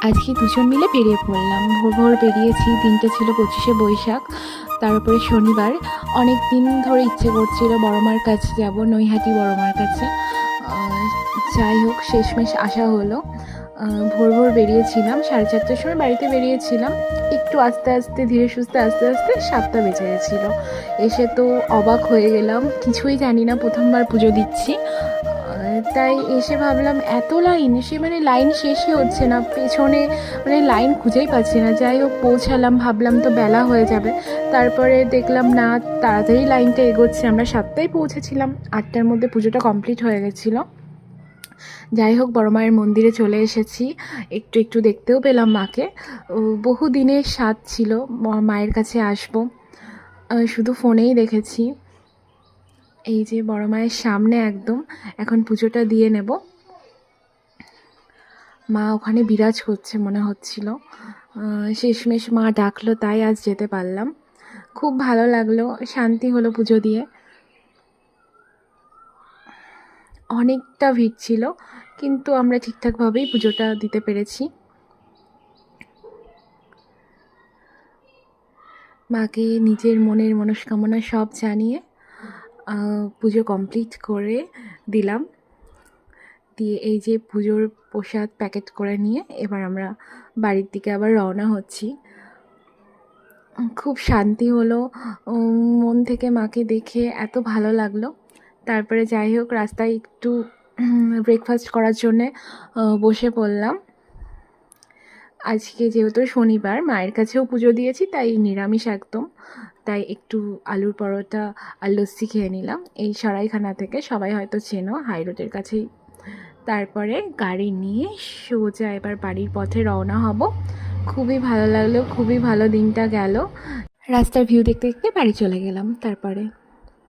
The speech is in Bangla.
আজকে দুজন মিলে বেরিয়ে পড়লাম। ভোর ভোর বেরিয়েছি। দিনটা ছিল 25শে বৈশাখ, তার উপরে শনিবার। অনেক দিন ধরে ইচ্ছে করছিল বড়মার কাছে যাব, নৈহাটি বড়মার কাছে। যাই হোক, শেষমেশ আসা হলো। ভোর ভোর বেরিয়েছিলাম, 4:30টার সময় বাড়িতে বেরিয়েছিলাম। একটু আস্তে আস্তে ধীরে সুস্থে আস্তে আস্তে 7টা বেজে গেছিলো। এসে তো অবাক হয়ে গেলাম, কিছুই জানি না, প্রথমবার পুজো দিচ্ছি। তাই এসে ভাবলাম এত লাইন, মানে লাইন শেষই হচ্ছে না, পেছনে মানে লাইন খুঁজেই পাচ্ছি না। যাই হোক, পৌঁছালাম, ভাবলাম তো বেলা হয়ে যাবে। তারপরে দেখলাম না, তাড়াতাড়ি লাইনটা এগোচ্ছে। আমরা 7টায় পৌঁছেছিলাম, 8টার মধ্যে পুজোটা কমপ্লিট হয়ে গেছিলো। যাই হোক, বড় মায়ের মন্দিরে চলে এসেছি। একটু একটু দেখতেও পেলাম মাকে। বহু দিনের স্বাদ ছিল মায়ের কাছে আসবো, শুধু ফোনেই দেখেছি। এই যে বড় মায়ের সামনে একদম, এখন পুজোটা দিয়ে নেব। মা ওখানে বিরাজ করছে মনে হচ্ছিল। শেষমেশ মা ডাকলো, তাই আজ যেতে পারলাম। খুব ভালো লাগলো, শান্তি হলো পুজো দিয়ে। অনেকটা ভিড় ছিল, কিন্তু আমরা ঠিকঠাকভাবেই পুজোটা দিতে পেরেছি। মাকে নিজের মনের মনস্কামনা সব জানিয়ে পুজো কমপ্লিট করে দিলাম। দিয়ে এই যে পুজোর প্রসাদ প্যাকেট করে নিয়ে এবার আমরা বাড়ির দিকে আবার রওনা হচ্ছি। খুব শান্তি হলো, মন থেকে মাকে দেখে এত ভালো লাগলো। তারপরে যাই হোক, রাস্তায় একটু ব্রেকফাস্ট করার জন্যে বসে পড়লাম। আজকে যেহেতু শনিবার, মায়ের কাছেও পুজো দিয়েছি, তাই নিরামিষ একদম। তাই একটু আলুর পরোটা আর লস্যি খেয়ে নিলাম এই সরাইখানা থেকে। সবাই হয়তো চেনো, হাই রোডের কাছেই। তারপরে গাড়ি নিয়ে সোজা এবার বাড়ির পথে রওনা হব। খুবই ভালো লাগলো, খুবই ভালো দিনটা গেল। রাস্তার ভিউ দেখতে দেখতে বাড়ি চলে গেলাম। তারপরে